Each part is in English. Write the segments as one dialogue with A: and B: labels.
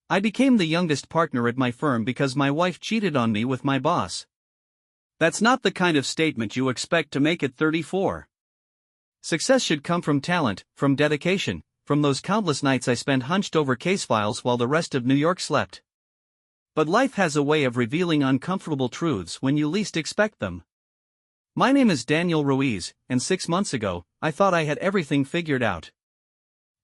A: I became the youngest partner at my firm because my wife cheated on me with my boss.
B: That's not the kind of statement you expect to make at 34.
A: Success should come from talent, from dedication, from those countless nights I spent hunched over case files while the rest of New York slept. But life has a way of revealing uncomfortable truths when you least expect them. My name is Daniel Ruiz, and 6 months ago, I thought I had everything figured out.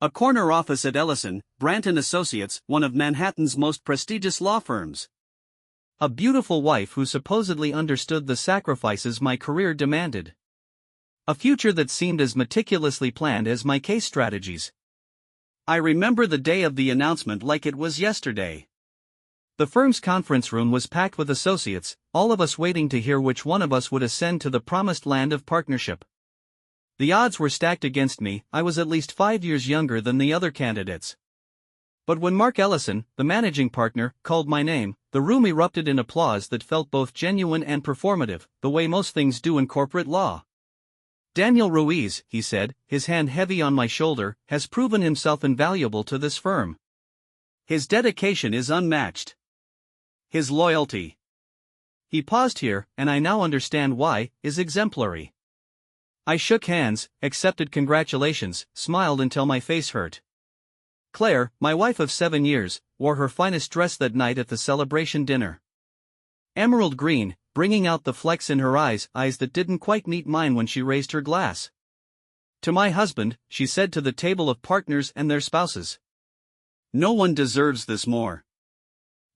B: A corner office at Ellison, Brandt & Associates, one of Manhattan's most prestigious law firms.
A: A beautiful wife who supposedly understood the sacrifices my career demanded. A future that seemed as meticulously planned as my case strategies.
B: I remember the day of the announcement like it was yesterday.
A: The firm's conference room was packed with associates, all of us waiting to hear which one of us would ascend to the promised land of partnership. The odds were stacked against me. I was at least 5 years younger than the other candidates. But when Mark Ellison, the managing partner, called my name, the room erupted in applause that felt both genuine and performative, the way most things do in corporate law. Daniel Ruiz, he said, his hand heavy on my shoulder, has proven himself invaluable to this firm.
B: His dedication is unmatched. His loyalty.
A: He paused here, and I now understand why, is exemplary. I shook hands, accepted congratulations, smiled until my face hurt. Claire, my wife of 7 years, wore her finest dress that night at the celebration dinner. Emerald green, bringing out the flecks in her eyes that didn't quite meet mine when she raised her glass. To my husband, she said to the table of partners and their spouses.
B: No one deserves this more.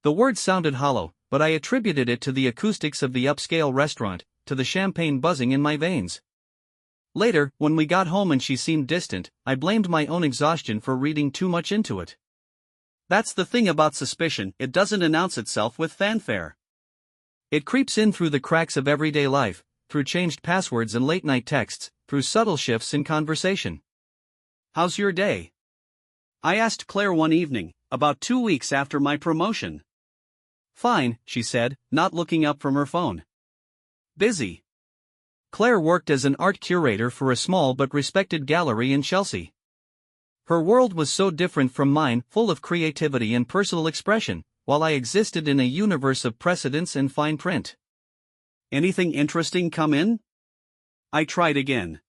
A: The word sounded hollow, but I attributed it to the acoustics of the upscale restaurant, to the champagne buzzing in my veins. Later, when we got home and she seemed distant, I blamed my own exhaustion for reading too much into it.
B: That's the thing about suspicion, it doesn't announce itself with fanfare.
A: It creeps in through the cracks of everyday life, through changed passwords and late-night texts, through subtle shifts in conversation.
B: How's your day? I asked Claire one evening, about 2 weeks after my promotion.
A: Fine, she said, not looking up from her phone.
B: Busy.
A: Claire worked as an art curator for a small but respected gallery in Chelsea. Her world was so different from mine, full of creativity and personal expression, while I existed in a universe of precedents and fine print.
B: Anything interesting come in? I tried again.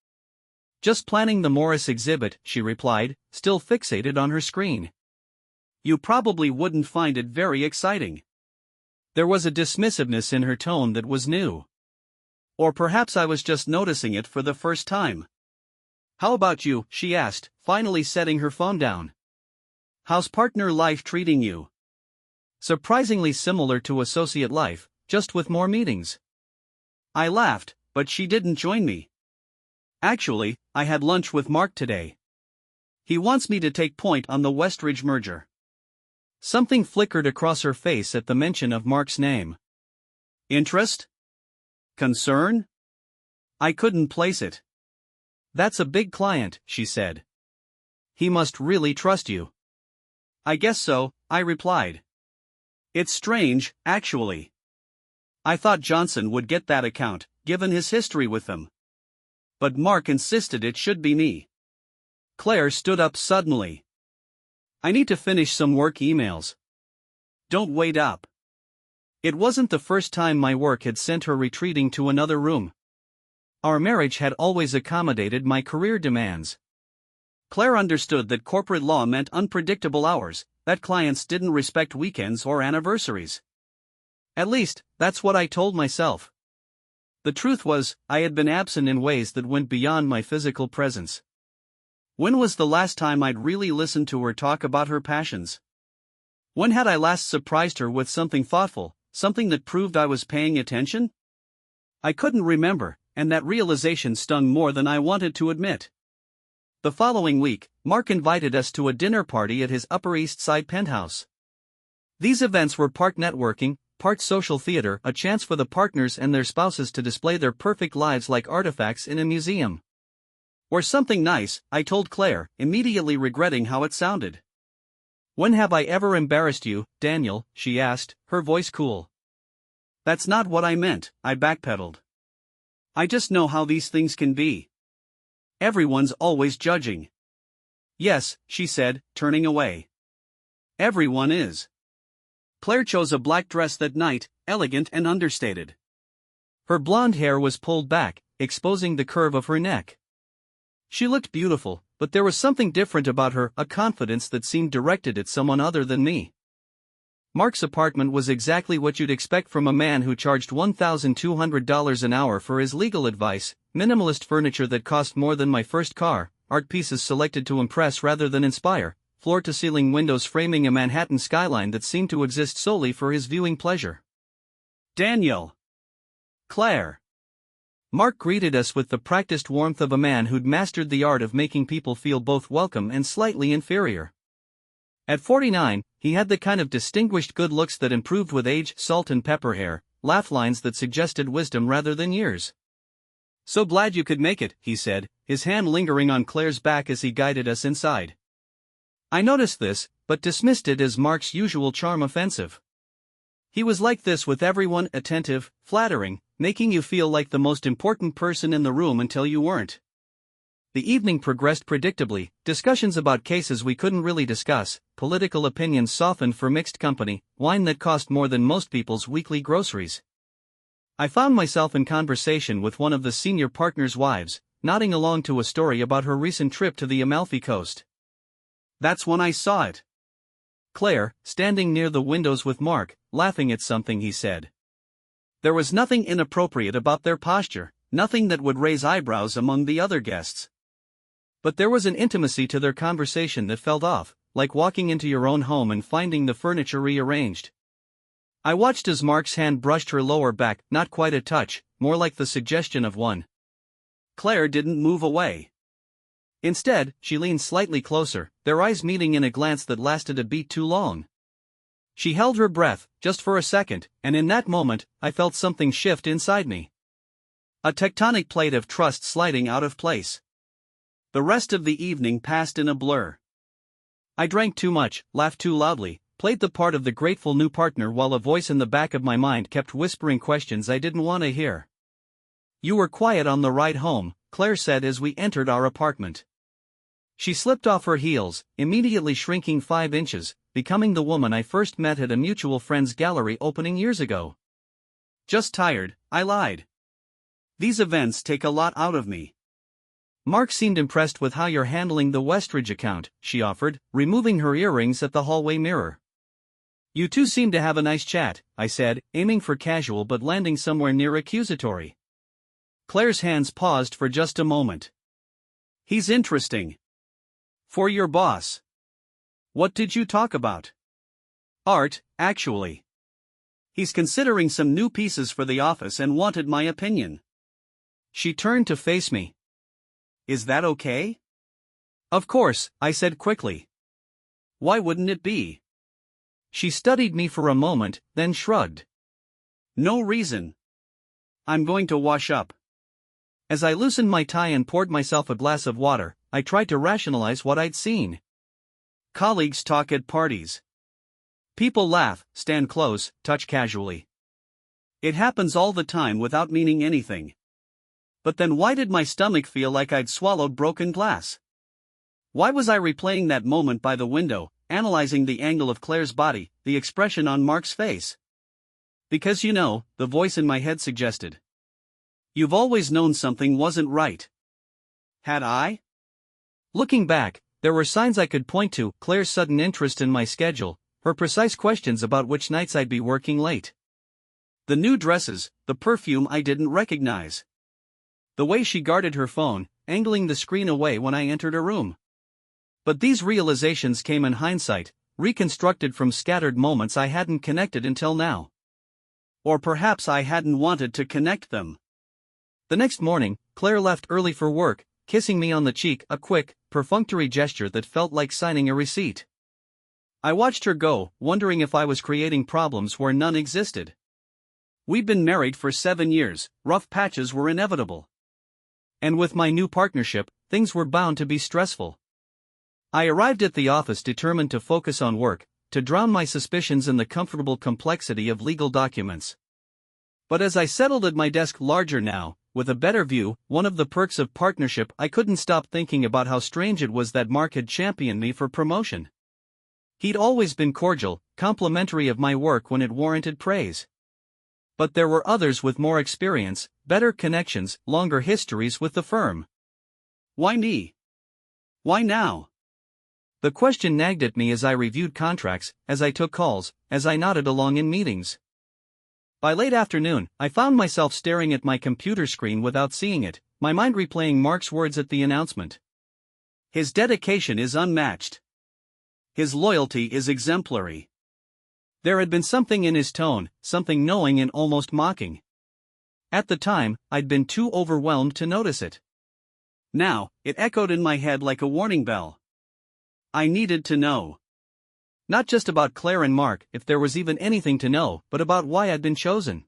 A: Just planning the Morris exhibit, she replied, still fixated on her screen.
B: You probably wouldn't find it very exciting.
A: There was a dismissiveness in her tone that was new. Or perhaps I was just noticing it for the first time. How about you? She asked, finally setting her phone down.
B: How's partner life treating you?
A: Surprisingly similar to associate life, just with more meetings.
B: I laughed, but she didn't join me. Actually, I had lunch with Mark today. He wants me to take point on the Westridge merger.
A: Something flickered across her face at the mention of Mark's name.
B: Interest? Concern? I couldn't place it.
A: That's a big client, she said. He must really trust you.
B: I guess so, I replied. It's strange, actually. I thought Johnson would get that account, given his history with them. But Mark insisted it should be me.
A: Claire stood up suddenly. I need to finish some work emails.
B: Don't wait up.
A: It wasn't the first time my work had sent her retreating to another room. Our marriage had always accommodated my career demands.
B: Claire understood that corporate law meant unpredictable hours, that clients didn't respect weekends or anniversaries.
A: At least, that's what I told myself. The truth was, I had been absent in ways that went beyond my physical presence. When was the last time I'd really listened to her talk about her passions? When had I last surprised her with something thoughtful, something that proved I was paying attention? I couldn't remember, and that realization stung more than I wanted to admit. The following week, Mark invited us to a dinner party at his Upper East Side penthouse. These events were part networking, part social theater, a chance for the partners and their spouses to display their perfect lives like artifacts in a museum. Or something nice, I told Claire, immediately regretting how it sounded. When have I ever embarrassed you, Daniel? She asked, her voice cool.
B: That's not what I meant, I backpedaled. I just know how these things can be. Everyone's always judging.
A: Yes, she said, turning away.
B: Everyone is. Claire chose a black dress that night, elegant and understated.
A: Her blonde hair was pulled back, exposing the curve of her neck. She looked beautiful, but there was something different about her, a confidence that seemed directed at someone other than me. Mark's apartment was exactly what you'd expect from a man who charged $1,200 an hour for his legal advice, minimalist furniture that cost more than my first car, art pieces selected to impress rather than inspire, floor-to-ceiling windows framing a Manhattan skyline that seemed to exist solely for his viewing pleasure.
B: Daniel.
A: Claire. Mark greeted us with the practiced warmth of a man who'd mastered the art of making people feel both welcome and slightly inferior. At 49, he had the kind of distinguished good looks that improved with age, salt and pepper hair, laugh lines that suggested wisdom rather than years.
B: "So glad you could make it," he said, his hand lingering on Claire's back as he guided us inside.
A: I noticed this, but dismissed it as Mark's usual charm offensive. He was like this with everyone, attentive, flattering, making you feel like the most important person in the room until you weren't. The evening progressed predictably, discussions about cases we couldn't really discuss, political opinions softened for mixed company, wine that cost more than most people's weekly groceries. I found myself in conversation with one of the senior partner's wives, nodding along to a story about her recent trip to the Amalfi Coast.
B: That's when I saw it.
A: Claire, standing near the windows with Mark, laughing at something he said.
B: There was nothing inappropriate about their posture, nothing that would raise eyebrows among the other guests.
A: But there was an intimacy to their conversation that felt off, like walking into your own home and finding the furniture rearranged. I watched as Mark's hand brushed her lower back, not quite a touch, more like the suggestion of one.
B: Claire didn't move away.
A: Instead, she leaned slightly closer, their eyes meeting in a glance that lasted a beat too long. She held her breath, just for a second, and in that moment, I felt something shift inside me.
B: A tectonic plate of trust sliding out of place. The rest of the evening passed in a blur.
A: I drank too much, laughed too loudly, played the part of the grateful new partner while a voice in the back of my mind kept whispering questions I didn't want to hear.
B: "You were quiet on the ride home," Claire said as we entered our apartment.
A: She slipped off her heels, immediately shrinking 5 inches, becoming the woman I first met at a mutual friend's gallery opening years ago.
B: "Just tired," I lied. "These events take a lot out of me."
A: Mark seemed impressed with how you're handling the Westridge account, she offered, removing her earrings at the hallway mirror. You two seem to have a nice chat, I said, aiming for casual but landing somewhere near accusatory.
B: Claire's hands paused for just a moment. "He's interesting. For your boss." "What did you talk about?"
A: "Art, actually.
B: He's considering some new pieces for the office and wanted my opinion."
A: She turned to face me.
B: "Is that okay?"
A: "Of course," I said quickly.
B: "Why wouldn't it be?"
A: She studied me for a moment, then shrugged.
B: "No reason. I'm going to wash up."
A: As I loosened my tie and poured myself a glass of water, I tried to rationalize what I'd seen.
B: Colleagues talk at parties. People laugh, stand close, touch casually. It happens all the time without meaning anything. But then why did my stomach feel like I'd swallowed broken glass? Why was I replaying that moment by the window, analyzing the angle of Claire's body, the expression on Mark's face?
A: Because the voice in my head suggested.
B: You've always known something wasn't right. Had I?
A: Looking back, there were signs I could point to: Claire's sudden interest in my schedule, her precise questions about which nights I'd be working late.
B: The new dresses, the perfume I didn't recognize.
A: The way she guarded her phone, angling the screen away when I entered a room. But these realizations came in hindsight, reconstructed from scattered moments I hadn't connected until now.
B: Or perhaps I hadn't wanted to connect them.
A: The next morning, Claire left early for work, kissing me on the cheek, a quick, perfunctory gesture that felt like signing a receipt. I watched her go, wondering if I was creating problems where none existed.
B: We'd been married for 7 years, rough patches were inevitable.
A: And with my new partnership, things were bound to be stressful. I arrived at the office determined to focus on work, to drown my suspicions in the comfortable complexity of legal documents. But as I settled at my desk, larger now, with a better view, one of the perks of partnership, I couldn't stop thinking about how strange it was that Mark had championed me for promotion. He'd always been cordial, complimentary of my work when it warranted praise. But there were others with more experience, better connections, longer histories with the firm.
B: Why me? Why now?
A: The question nagged at me as I reviewed contracts, as I took calls, as I nodded along in meetings. By late afternoon, I found myself staring at my computer screen without seeing it, my mind replaying Mark's words at the announcement.
B: His dedication is unmatched. His loyalty is exemplary.
A: There had been something in his tone, something knowing and almost mocking. At the time, I'd been too overwhelmed to notice it.
B: Now, it echoed in my head like a warning bell. I needed to know.
A: Not just about Claire and Mark, if there was even anything to know, but about why I'd been chosen.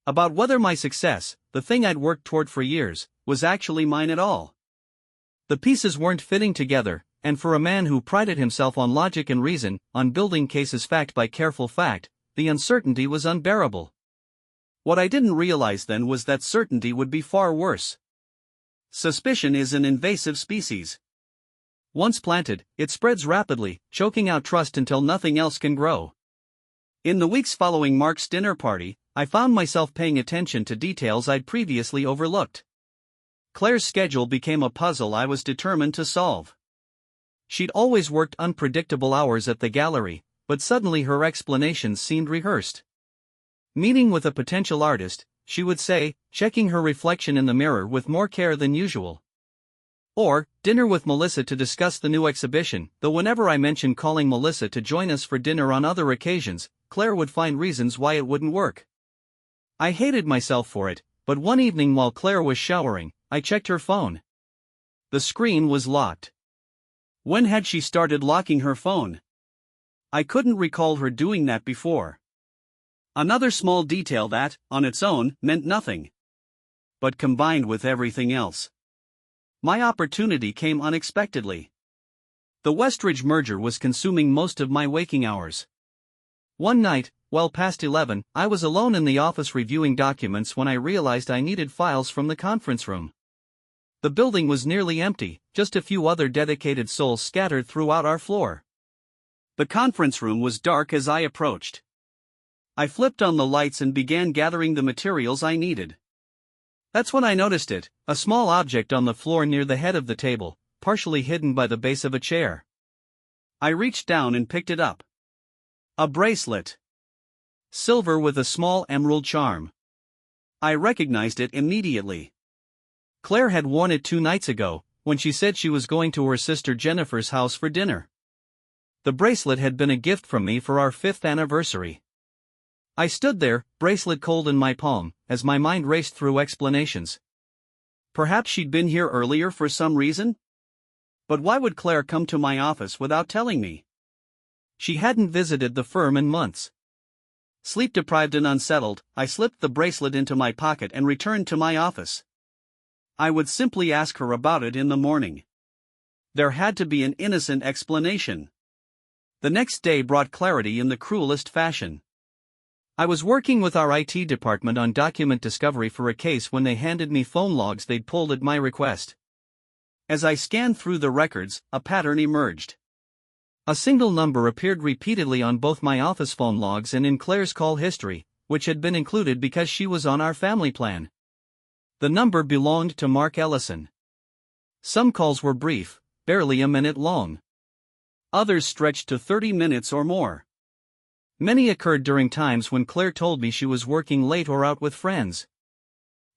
A: About whether my success, the thing I'd worked toward for years, was actually mine at all. The pieces weren't fitting together, and for a man who prided himself on logic and reason, on building cases fact by careful fact, the uncertainty was unbearable.
B: What I didn't realize then was that certainty would be far worse. Suspicion is an invasive species.
A: Once planted, it spreads rapidly, choking out trust until nothing else can grow.
B: In the weeks following Mark's dinner party, I found myself paying attention to details I'd previously overlooked. Claire's schedule became a puzzle I was determined to solve.
A: She'd always worked unpredictable hours at the gallery, but suddenly her explanations seemed rehearsed. Meeting with a potential artist, she would say, checking her reflection in the mirror with more care than usual. Or, dinner with Melissa to discuss the new exhibition, though whenever I mentioned calling Melissa to join us for dinner on other occasions, Claire would find reasons why it wouldn't work. I hated myself for it, but one evening while Claire was showering, I checked her phone. The screen was locked.
B: When had she started locking her phone? I couldn't recall her doing that before. Another small detail that, on its own, meant nothing. But combined with everything else. My opportunity came unexpectedly. The Westridge merger was consuming most of my waking hours. One night, well past 11, I was alone in the office reviewing documents when I realized I needed files from the conference room. The building was nearly empty, just a few other dedicated souls scattered throughout our floor. The conference room was dark as I approached. I flipped on the lights and began gathering the materials I needed.
A: That's when I noticed it, a small object on the floor near the head of the table, partially hidden by the base of a chair.
B: I reached down and picked it up. A bracelet.
A: Silver with a small emerald charm.
B: I recognized it immediately.
A: Claire had worn it 2 nights ago, when she said she was going to her sister Jennifer's house for dinner. The bracelet had been a gift from me for our 5th anniversary. I stood there, bracelet cold in my palm, as my mind raced through explanations.
B: Perhaps she'd been here earlier for some reason? But why would Claire come to my office without telling me?
A: She hadn't visited the firm in months.
B: Sleep-deprived and unsettled, I slipped the bracelet into my pocket and returned to my office. I would simply ask her about it in the morning. There had to be an innocent explanation. The next day brought clarity in the cruelest fashion.
A: I was working with our IT department on document discovery for a case when they handed me phone logs they'd pulled at my request.
B: As I scanned through the records, a pattern emerged.
A: A single number appeared repeatedly on both my office phone logs and in Claire's call history, which had been included because she was on our family plan. The number belonged to Mark Ellison. Some calls were brief, barely a minute long.
B: Others stretched to 30 minutes or more.
A: Many occurred during times when Claire told me she was working late or out with friends.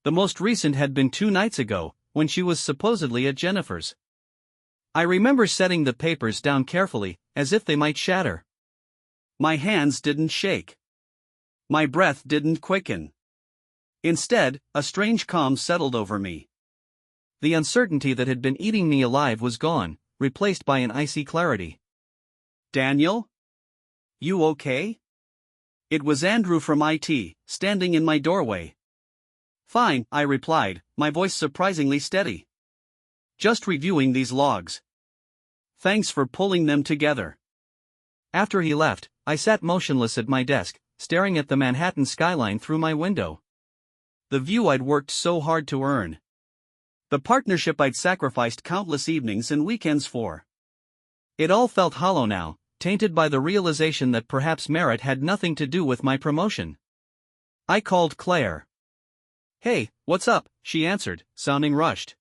A: The most recent had been 2 nights ago, when she was supposedly at Jennifer's. I remember setting the papers down carefully, as if they might shatter.
B: My hands didn't shake. My breath didn't quicken. Instead, a strange calm settled over me.
A: The uncertainty that had been eating me alive was gone, replaced by an icy clarity.
B: Daniel? You okay? It was Andrew from IT, standing in my doorway. Fine, I replied, my voice surprisingly steady. Just reviewing these logs. Thanks for pulling them together.
A: After he left, I sat motionless at my desk, staring at the Manhattan skyline through my window. The view I'd worked so hard to earn. The partnership I'd sacrificed countless evenings and weekends for. It all felt hollow now, tainted by the realization that perhaps merit had nothing to do with my promotion. I called Claire. "Hey, what's up?" she answered, sounding rushed.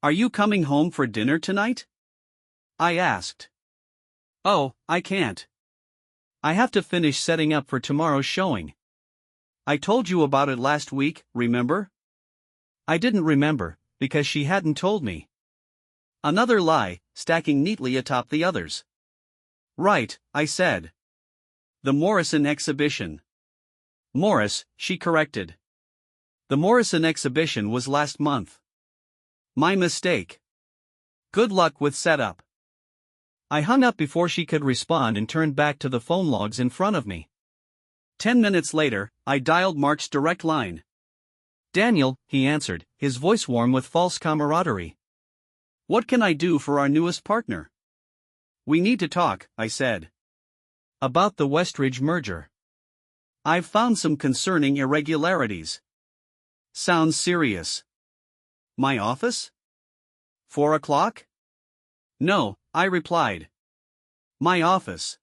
A: "Are you coming home for dinner tonight?" I asked. "Oh, I can't. I have to finish setting up for tomorrow's showing. I told you about it last week, remember?" I didn't remember, because she hadn't told me. Another lie, stacking neatly atop the others. "Right," I said. "The Morrison exhibition." "Morris," she corrected. "The Morrison exhibition was last month." "My mistake. Good luck with setup." I hung up before she could respond and turned back to the phone logs in front of me. 10 minutes later, I dialed Mark's direct line. "Daniel," he answered, his voice warm with false camaraderie. "What can I do for our newest partner?" "We need to talk," I said. "About the Westridge merger. I've found some concerning irregularities." "Sounds serious." "My office? 4 o'clock?" "No," I replied. "My office.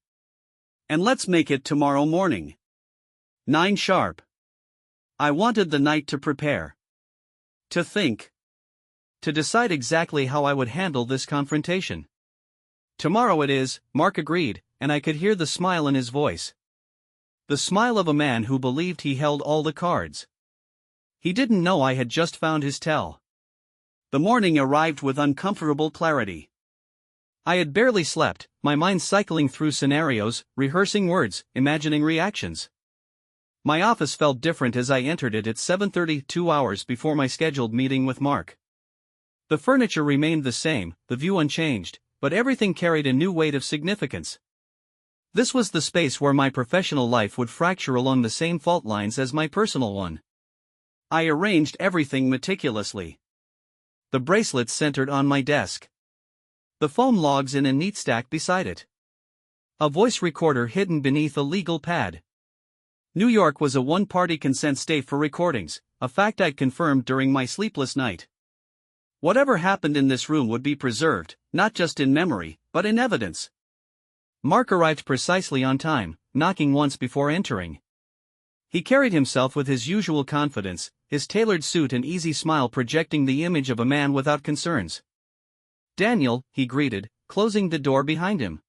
A: And let's make it tomorrow morning. 9 sharp." I wanted the night to prepare. To think. To decide exactly how I would handle this confrontation. "Tomorrow it is," Mark agreed, and I could hear the smile in his voice. The smile of a man who believed he held all the cards. He didn't know I had just found his tell. The morning arrived with uncomfortable clarity. I had barely slept, my mind cycling through scenarios, rehearsing words, imagining reactions. My office felt different as I entered it at 7:30, 2 hours before my scheduled meeting with Mark. The furniture remained the same, the view unchanged, but everything carried a new weight of significance. This was the space where my professional life would fracture along the same fault lines as my personal one. I arranged everything meticulously. The bracelet centered on my desk. The phone logs in a neat stack beside it. A voice recorder hidden beneath a legal pad. New York was a one-party consent state for recordings, a fact I'd confirmed during my sleepless night. Whatever happened in this room would be preserved, not just in memory, but in evidence. Mark arrived precisely on time, knocking once before entering. He carried himself with his usual confidence, his tailored suit and easy smile projecting the image of a man without concerns. "Daniel," he greeted, closing the door behind him.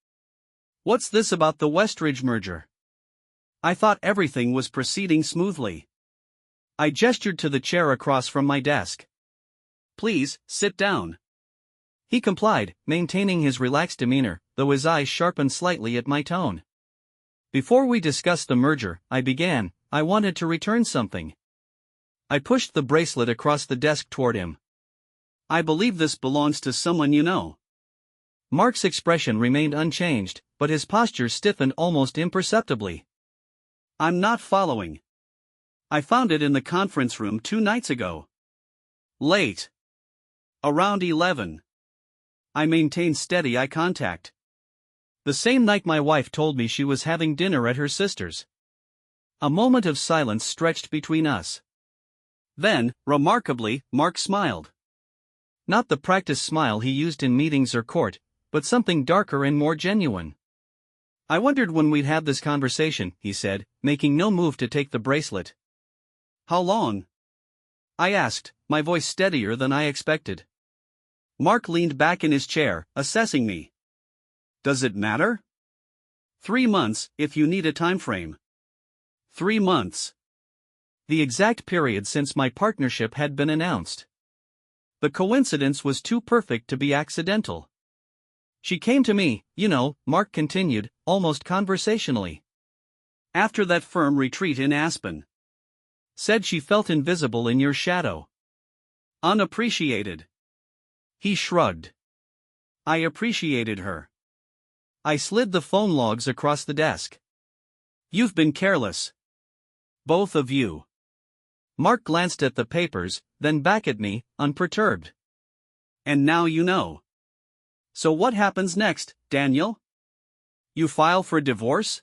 A: "What's this about the Westridge merger?" I thought everything was proceeding smoothly. I gestured to the chair across from my desk. "Please, sit down." He complied, maintaining his relaxed demeanor, though his eyes sharpened slightly at my tone. "Before we discuss the merger," I began, "I wanted to return something." I pushed the bracelet across the desk toward him. "I believe this belongs to someone you know." Mark's expression remained unchanged, but his posture stiffened almost imperceptibly. "I'm not following. I found it in the conference room 2 nights ago. Late. Around 11. I maintained steady eye contact. "The same night my wife told me she was having dinner at her sister's." A moment of silence stretched between us. Then, remarkably, Mark smiled. Not the practiced smile he used in meetings or court, but something darker and more genuine. "I wondered when we'd have this conversation," he said, making no move to take the bracelet. "How long?" I asked, my voice steadier than I expected. Mark leaned back in his chair, assessing me. "Does it matter?" 3 months, if you need a time frame." 3 months. The exact period since my partnership had been announced. The coincidence was too perfect to be accidental. "She came to me, you know," Mark continued, almost conversationally. "After that firm retreat in Aspen. Said she felt invisible in your shadow. Unappreciated." He shrugged. "I appreciated her." I slid the phone logs across the desk. "You've been careless. Both of you." Mark glanced at the papers, then back at me, unperturbed. "And now you know. So what happens next, Daniel? You file for divorce?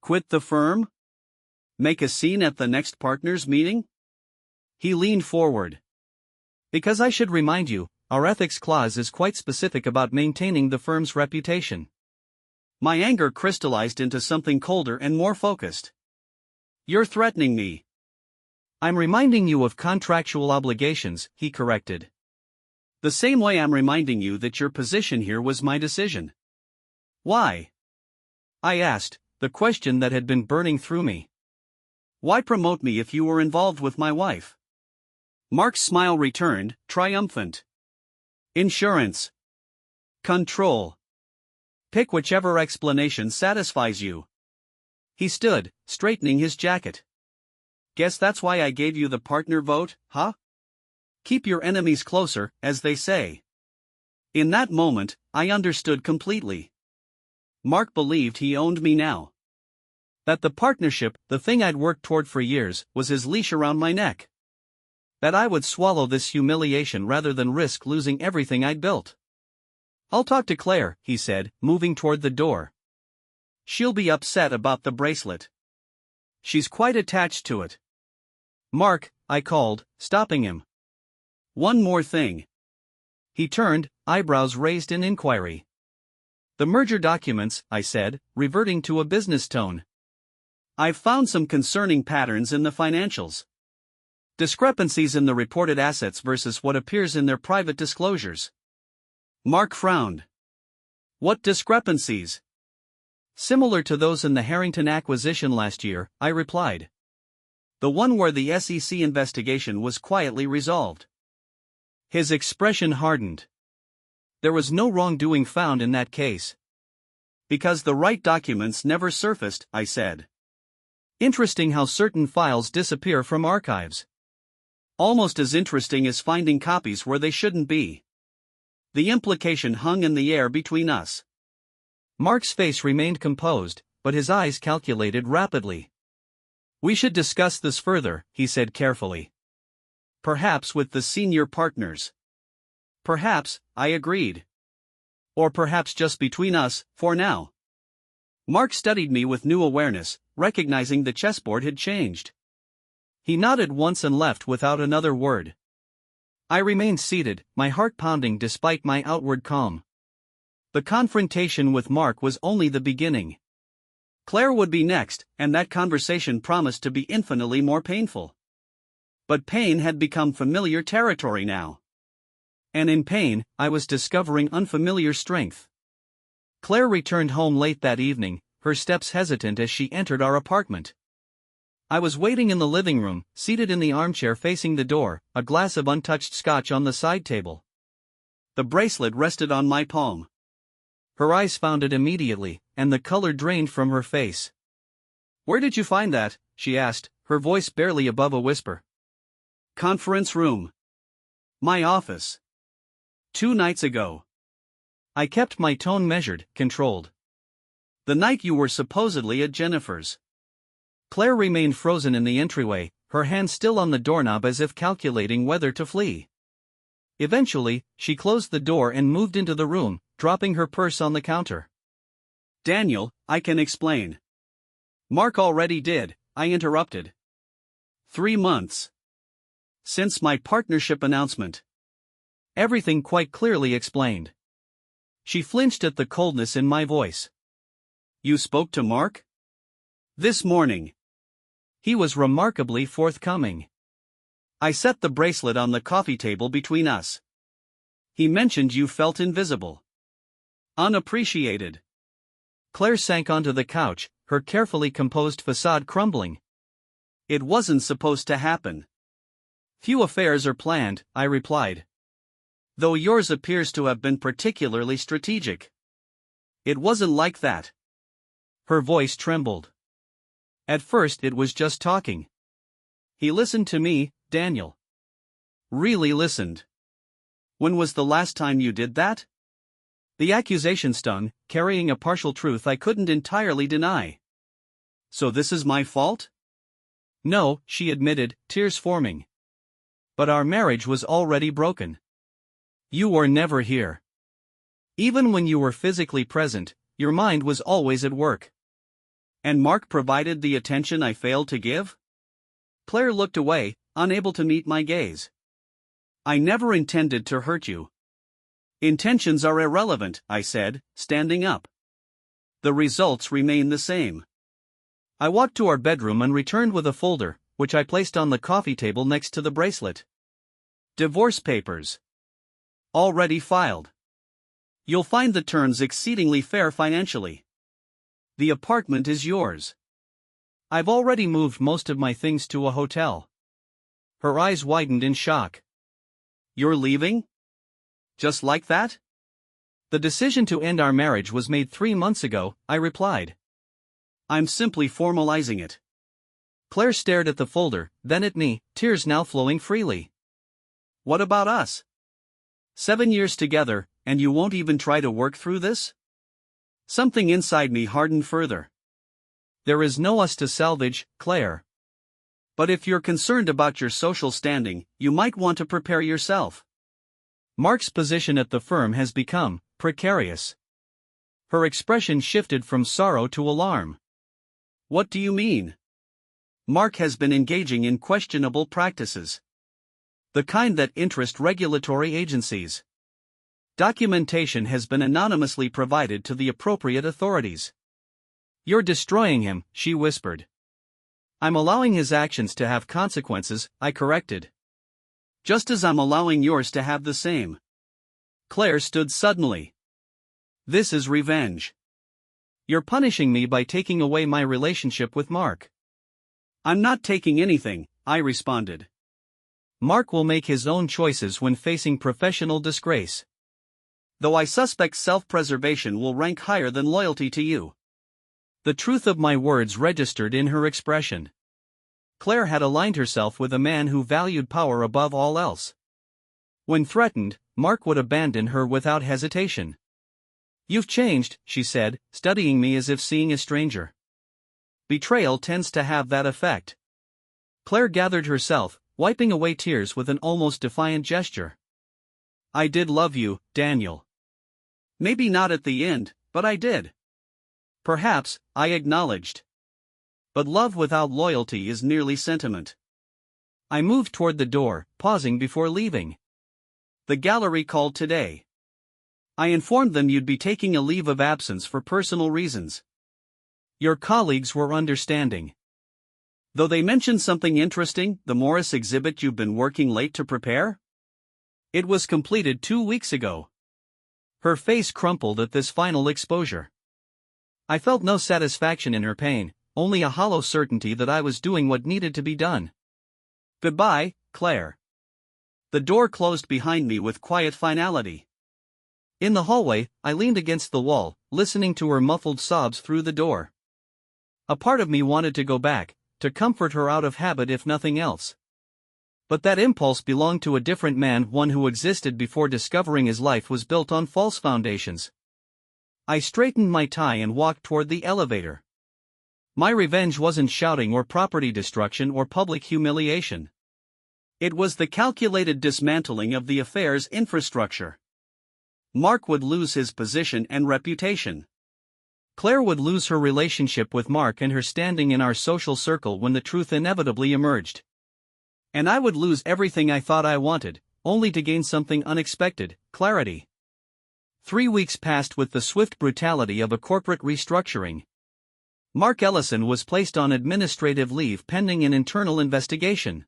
A: Quit the firm? Make a scene at the next partners' meeting?" He leaned forward. "Because I should remind you, our ethics clause is quite specific about maintaining the firm's reputation." My anger crystallized into something colder and more focused. You're threatening me. I'm reminding you of contractual obligations, he corrected. The same way I'm reminding you that your position here was my decision. Why? I asked, the question that had been burning through me. Why promote me if you were involved with my wife? Mark's smile returned, triumphant. Insurance. Control. Pick whichever explanation satisfies you. He stood, straightening his jacket. Guess that's why I gave you the partner vote, huh? Keep your enemies closer, as they say. In that moment, I understood completely. Mark believed he owned me now. That the partnership, the thing I'd worked toward for years, was his leash around my neck. That I would swallow this humiliation rather than risk losing everything I'd built. I'll talk to Claire, he said, moving toward the door. She'll be upset about the bracelet. She's quite attached to it. Mark, I called, stopping him. One more thing. He turned, eyebrows raised in inquiry. The merger documents, I said, reverting to a business tone. I've found some concerning patterns in the financials. Discrepancies in the reported assets versus what appears in their private disclosures. Mark frowned. What discrepancies? Similar to those in the Harrington acquisition last year, I replied. The one where the SEC investigation was quietly resolved. His expression hardened. There was no wrongdoing found in that case. Because the right documents never surfaced, I said. Interesting how certain files disappear from archives. Almost as interesting as finding copies where they shouldn't be. The implication hung in the air between us. Mark's face remained composed, but his eyes calculated rapidly. We should discuss this further, he said carefully. Perhaps with the senior partners. Perhaps, I agreed. Or perhaps just between us, for now. Mark studied me with new awareness, recognizing the chessboard had changed. He nodded once and left without another word. I remained seated, my heart pounding despite my outward calm. The confrontation with Mark was only the beginning. Claire would be next, and that conversation promised to be infinitely more painful. But pain had become familiar territory now. And in pain, I was discovering unfamiliar strength. Claire returned home late that evening, her steps hesitant as she entered our apartment. I was waiting in the living room, seated in the armchair facing the door, a glass of untouched scotch on the side table. The bracelet rested on my palm. Her eyes found it immediately, and the color drained from her face. Where did you find that? She asked, her voice barely above a whisper. Conference room. My office. 2 nights ago. I kept my tone measured, controlled. The night you were supposedly at Jennifer's. Claire remained frozen in the entryway, her hand still on the doorknob as if calculating whether to flee. Eventually, she closed the door and moved into the room, dropping her purse on the counter. Daniel, I can explain. Mark already did, I interrupted. 3 months. Since my partnership announcement. Everything quite clearly explained. She flinched at the coldness in my voice. You spoke to Mark? This morning. He was remarkably forthcoming. I set the bracelet on the coffee table between us. He mentioned you felt invisible. Unappreciated. Claire sank onto the couch, her carefully composed facade crumbling. It wasn't supposed to happen. Few affairs are planned, I replied. Though yours appears to have been particularly strategic. It wasn't like that. Her voice trembled. At first it was just talking. He listened to me, Daniel. Really listened. When was the last time you did that? The accusation stung, carrying a partial truth I couldn't entirely deny. So this is my fault? No, she admitted, tears forming. But our marriage was already broken. You were never here. Even when you were physically present, your mind was always at work. And Mark provided the attention I failed to give? Claire looked away, unable to meet my gaze. I never intended to hurt you. Intentions are irrelevant, I said, standing up. The results remain the same. I walked to our bedroom and returned with a folder, which I placed on the coffee table next to the bracelet. Divorce papers. Already filed. You'll find the terms exceedingly fair financially. The apartment is yours. I've already moved most of my things to a hotel. Her eyes widened in shock. You're leaving? Just like that? The decision to end our marriage was made 3 months ago, I replied. I'm simply formalizing it. Claire stared at the folder, then at me, tears now flowing freely. What about us? 7 years together, and you won't even try to work through this? Something inside me hardened further. There is no us to salvage, Claire. But if you're concerned about your social standing, you might want to prepare yourself. Mark's position at the firm has become precarious. Her expression shifted from sorrow to alarm. What do you mean? Mark has been engaging in questionable practices. The kind that interest regulatory agencies. Documentation has been anonymously provided to the appropriate authorities. You're destroying him, she whispered. I'm allowing his actions to have consequences, I corrected. Just as I'm allowing yours to have the same. Claire stood suddenly. This is revenge. You're punishing me by taking away my relationship with Mark. I'm not taking anything, I responded. Mark will make his own choices when facing professional disgrace. Though I suspect self-preservation will rank higher than loyalty to you. The truth of my words registered in her expression. Claire had aligned herself with a man who valued power above all else. When threatened, Mark would abandon her without hesitation. You've changed, she said, studying me as if seeing a stranger. Betrayal tends to have that effect. Claire gathered herself, wiping away tears with an almost defiant gesture. I did love you, Daniel. Maybe not at the end, but I did. Perhaps, I acknowledged. But love without loyalty is merely sentiment. I moved toward the door, pausing before leaving. The gallery called today. I informed them you'd be taking a leave of absence for personal reasons. Your colleagues were understanding. Though they mentioned something interesting, the Morris exhibit you've been working late to prepare? It was completed 2 weeks ago. Her face crumpled at this final exposure. I felt no satisfaction in her pain, only a hollow certainty that I was doing what needed to be done. Goodbye, Claire. The door closed behind me with quiet finality. In the hallway, I leaned against the wall, listening to her muffled sobs through the door. A part of me wanted to go back, to comfort her out of habit if nothing else. But that impulse belonged to a different man, one who existed before discovering his life was built on false foundations. I straightened my tie and walked toward the elevator. My revenge wasn't shouting or property destruction or public humiliation. It was the calculated dismantling of the affair's infrastructure. Mark would lose his position and reputation. Claire would lose her relationship with Mark and her standing in our social circle when the truth inevitably emerged. And I would lose everything I thought I wanted, only to gain something unexpected, clarity. 3 weeks passed with the swift brutality of a corporate restructuring. Mark Ellison was placed on administrative leave pending an internal investigation.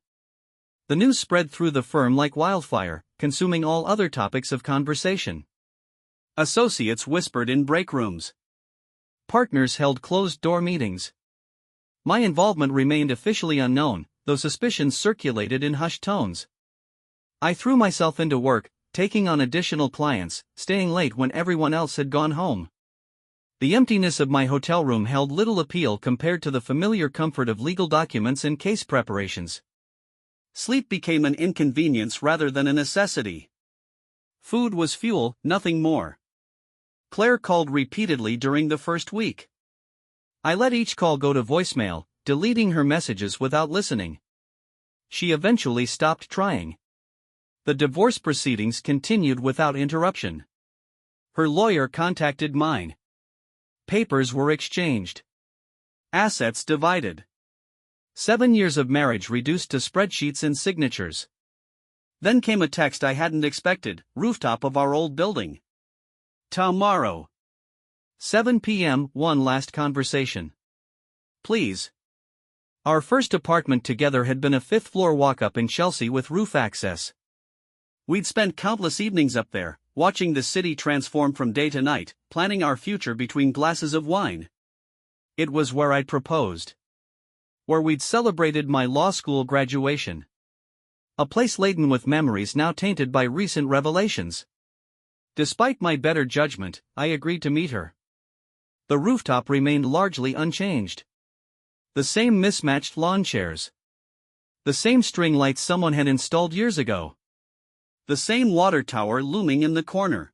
A: The news spread through the firm like wildfire, consuming all other topics of conversation. Associates whispered in break rooms. Partners held closed-door meetings. My involvement remained officially unknown, though suspicions circulated in hushed tones. I threw myself into work, taking on additional clients, staying late when everyone else had gone home. The emptiness of my hotel room held little appeal compared to the familiar comfort of legal documents and case preparations. Sleep became an inconvenience rather than a necessity. Food was fuel, nothing more. Claire called repeatedly during the first week. I let each call go to voicemail, deleting her messages without listening. She eventually stopped trying. The divorce proceedings continued without interruption. Her lawyer contacted mine. Papers were exchanged. Assets divided. 7 years of marriage reduced to spreadsheets and signatures. Then came a text I hadn't expected, rooftop of our old building. Tomorrow. 7 p.m. One last conversation. Please. Our first apartment together had been a fifth-floor walk-up in Chelsea with roof access.
B: We'd spent countless evenings up there, watching the city transform from day to night, planning our future between glasses of wine.
A: It was where I'd proposed. Where we'd celebrated my law school graduation. A place laden with memories now tainted by recent revelations. Despite my better judgment, I agreed to meet her. The rooftop remained largely unchanged. The same mismatched lawn chairs. The same string lights someone had installed years ago.
B: The same water tower looming in the corner.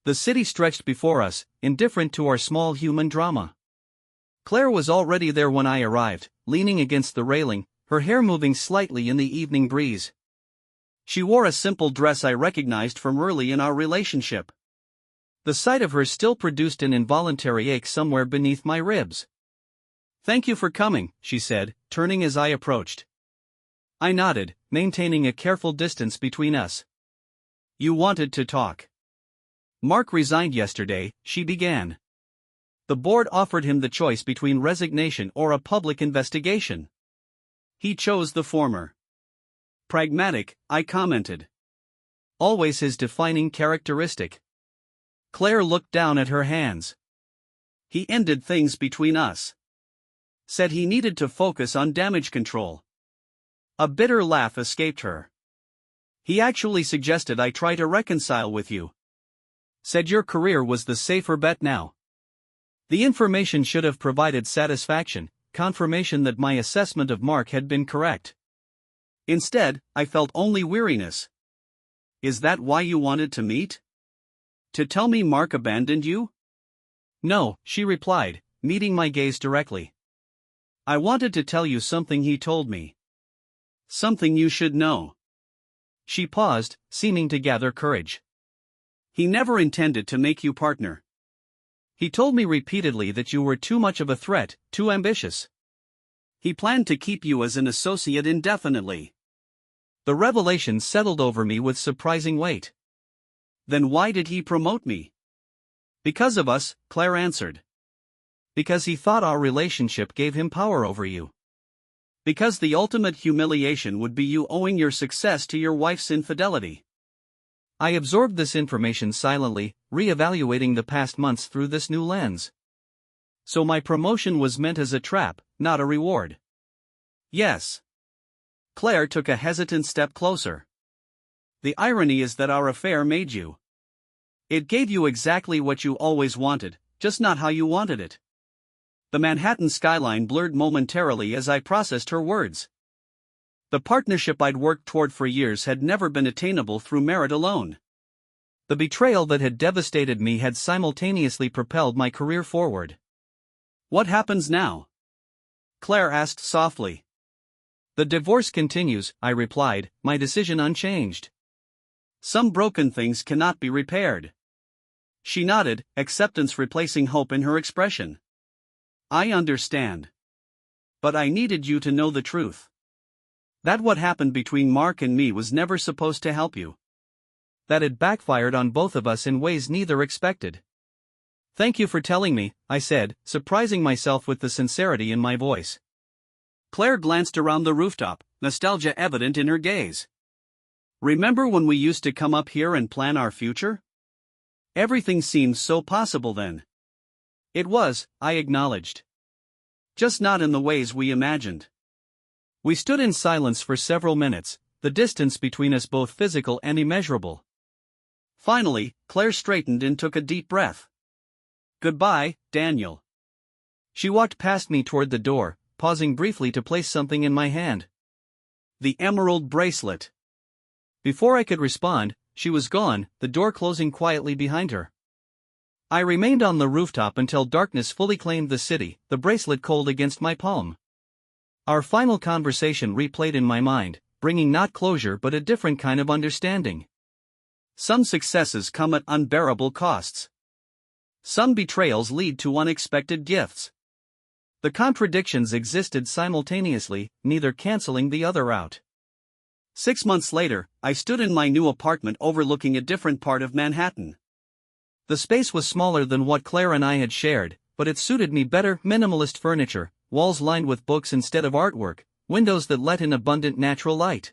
A: The city stretched before us, indifferent to our small human drama. Claire was already there when I arrived, leaning against the railing, her hair moving slightly in the evening breeze.
B: She wore a simple dress I recognized from early in our relationship.
A: The sight of her still produced an involuntary ache somewhere beneath my ribs.
B: "Thank you for coming," she said, turning as I approached.
A: I nodded, maintaining a careful distance between us.
B: "You wanted to talk."
A: "Mark resigned yesterday," she began. "The board offered him the choice between resignation or a public investigation.
B: He chose the former." "Pragmatic," I commented.
A: "Always his defining characteristic." Claire looked down at her hands.
B: "He ended things between us. Said he needed to focus on damage control." A bitter laugh escaped her.
A: "He actually suggested I try to reconcile with you. Said your career was the safer bet now." The information should have provided satisfaction, confirmation that my assessment of Mark had been correct.
B: Instead, I felt only weariness. "Is that why you wanted to meet? To tell me Mark abandoned you?"
A: "No," she replied, meeting my gaze directly. "I wanted to tell you something he told me.
B: Something you should know."
A: She paused, seeming to gather courage.
B: "He never intended to make you partner.
A: He told me repeatedly that you were too much of a threat, too ambitious.
B: He planned to keep you as an associate indefinitely."
A: The revelation settled over me with surprising weight.
B: "Then why did he promote me?"
A: "Because of us," Claire answered. "Because he thought our relationship gave him power over you.
B: Because the ultimate humiliation would be you owing your success to your wife's infidelity."
A: I absorbed this information silently, re-evaluating the past months through this new lens. So my promotion was meant as a trap, not a reward.
B: "Yes." Claire took a hesitant step closer. "The irony is that our affair made you. It gave you exactly what you always wanted, just not how you wanted it." The Manhattan skyline blurred momentarily as I processed her words. The partnership I'd worked toward for years had never been attainable through merit alone.
A: The betrayal that had devastated me had simultaneously propelled my career forward.
B: "What happens now?" Claire asked softly.
A: "The divorce continues," I replied, my decision unchanged.
B: "Some broken things cannot be repaired." She nodded, acceptance replacing hope in her expression. "I understand. But I needed you to know the truth. That what happened between Mark and me was never supposed to help you.
A: That it backfired on both of us in ways neither expected." "Thank you for telling me," I said, surprising myself with the sincerity in my voice.
B: Claire glanced around the rooftop, nostalgia evident in her gaze. "Remember when we used to come up here and plan our future? Everything seemed so possible then."
A: "It was," I acknowledged.
B: "Just not in the ways we imagined."
A: We stood in silence for several minutes, the distance between us both physical and immeasurable.
B: Finally, Claire straightened and took a deep breath. "Goodbye, Daniel."
A: She walked past me toward the door, pausing briefly to place something in my hand.
B: "The emerald bracelet."
A: Before I could respond, she was gone, the door closing quietly behind her. I remained on the rooftop until darkness fully claimed the city, the bracelet cold against my palm. Our final conversation replayed in my mind, bringing not closure but a different kind of understanding.
B: Some successes come at unbearable costs. Some betrayals lead to unexpected gifts.
A: The contradictions existed simultaneously, neither canceling the other out.
B: 6 months later, I stood in my new apartment overlooking a different part of Manhattan.
A: The space was smaller than what Claire and I had shared, but it suited me better: minimalist furniture, walls lined with books instead of artwork, windows that let in abundant natural light.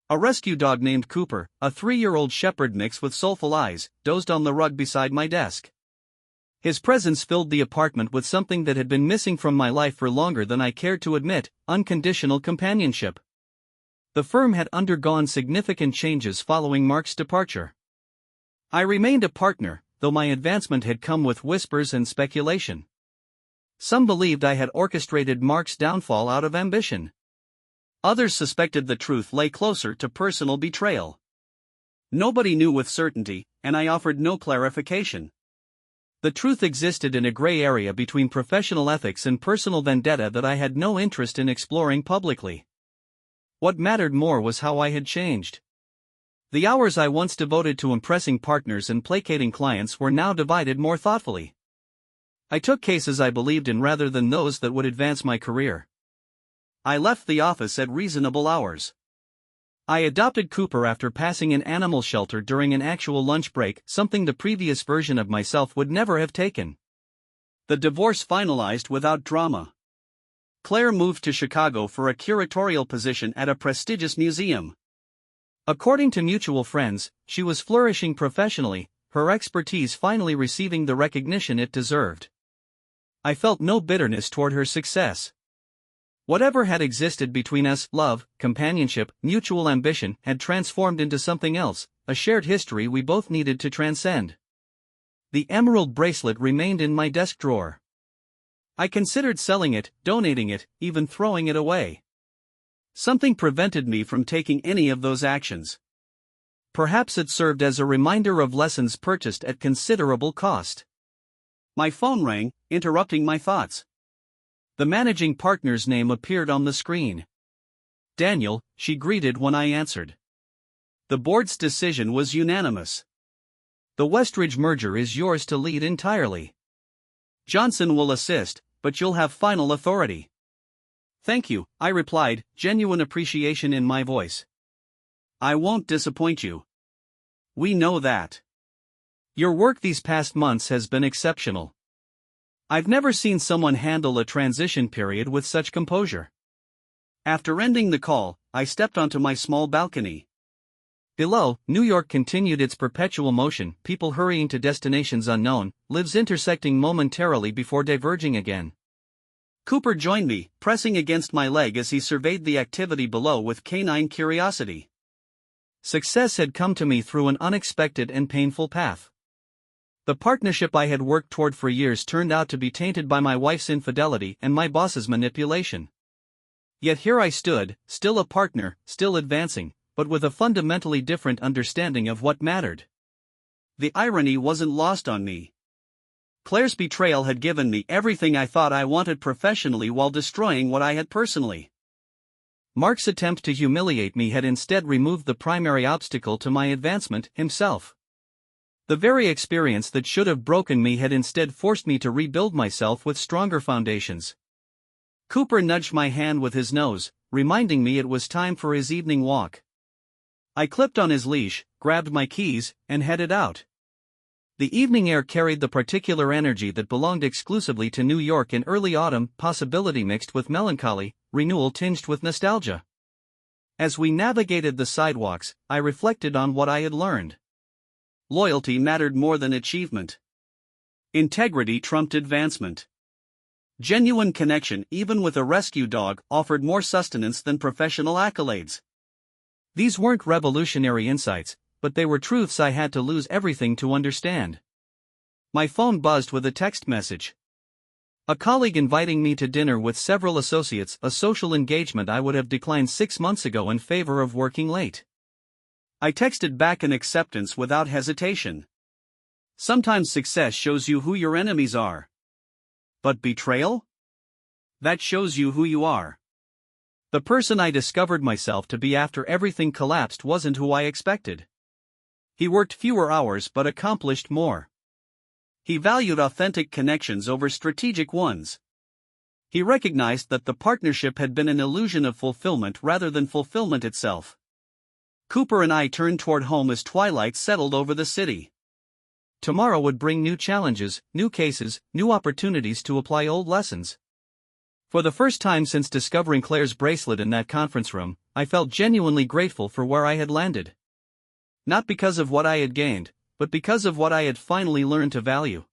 A: A rescue dog named Cooper, a 3-year-old shepherd mix with soulful eyes, dozed on the rug beside my desk. His presence filled the apartment with something that had been missing from my life for longer than I cared to admit: unconditional companionship. The firm had undergone significant changes following Mark's departure. I remained a partner, though my advancement had come with whispers and speculation. Some believed I had orchestrated Mark's downfall out of ambition. Others suspected the truth lay closer to personal betrayal. Nobody knew with certainty, and I offered no clarification. The truth existed in a gray area between professional ethics and personal vendetta that I had no interest in exploring publicly. What mattered more was how I had changed. The hours I once devoted to impressing partners and placating clients were now divided more thoughtfully. I took cases I believed in rather than those that would advance my career. I left the office at reasonable hours. I adopted Cooper after passing an animal shelter during an actual lunch break, something the previous version of myself would never have taken. The divorce finalized without drama. Claire moved to Chicago for a curatorial position at a prestigious museum. According to mutual friends, she was flourishing professionally, her expertise finally receiving the recognition it deserved. I felt no bitterness toward her success. Whatever had existed between us, love, companionship, mutual ambition, had transformed into something else, a shared history we both needed to transcend. The emerald bracelet remained in my desk drawer. I considered selling it, donating it, even throwing it away. Something prevented me from taking any of those actions. Perhaps it served as a reminder of lessons purchased at considerable cost. My phone rang, interrupting my thoughts. The managing partner's name appeared on the screen. Daniel, she greeted when I answered. The board's decision was unanimous. The Westridge merger is yours to lead entirely. Johnson will assist, but you'll have final authority. Thank you, I replied, genuine appreciation in my voice. I won't disappoint you. We know that. Your work these past months has been exceptional. I've never seen someone handle a transition period with such composure. After ending the call, I stepped onto my small balcony. Below, New York continued its perpetual motion, people hurrying to destinations unknown, lives intersecting momentarily before diverging again. Cooper joined me, pressing against my leg as he surveyed the activity below with canine curiosity. Success had come to me through an unexpected and painful path. The partnership I had worked toward for years turned out to be tainted by my wife's infidelity and my boss's manipulation. Yet here I stood, still a partner, still advancing, but with a fundamentally different understanding of what mattered. The irony wasn't lost on me. Claire's betrayal had given me everything I thought I wanted professionally while destroying what I had personally. Mark's attempt to humiliate me had instead removed the primary obstacle to my advancement, himself. The very experience that should have broken me had instead forced me to rebuild myself with stronger foundations. Cooper nudged my hand with his nose, reminding me it was time for his evening walk. I clipped on his leash, grabbed my keys, and headed out. The evening air carried the particular energy that belonged exclusively to New York in early autumn, possibility mixed with melancholy, renewal tinged with nostalgia. As we navigated the sidewalks, I reflected on what I had learned. Loyalty mattered more than achievement. Integrity trumped advancement. Genuine connection, even with a rescue dog, offered more sustenance than professional accolades. These weren't revolutionary insights, but they were truths I had to lose everything to understand. My phone buzzed with a text message. A colleague inviting me to dinner with several associates, a social engagement I would have declined 6 months ago in favor of working late. I texted back an acceptance without hesitation. Sometimes success shows you who your enemies are. But betrayal? That shows you who you are. The person I discovered myself to be after everything collapsed wasn't who I expected. He worked fewer hours but accomplished more. He valued authentic connections over strategic ones. He recognized that the partnership had been an illusion of fulfillment rather than fulfillment itself. Cooper and I turned toward home as twilight settled over the city. Tomorrow would bring new challenges, new cases, new opportunities to apply old lessons. For the first time since discovering Claire's bracelet in that conference room, I felt genuinely grateful for where I had landed. Not because of what I had gained, but because of what I had finally learned to value.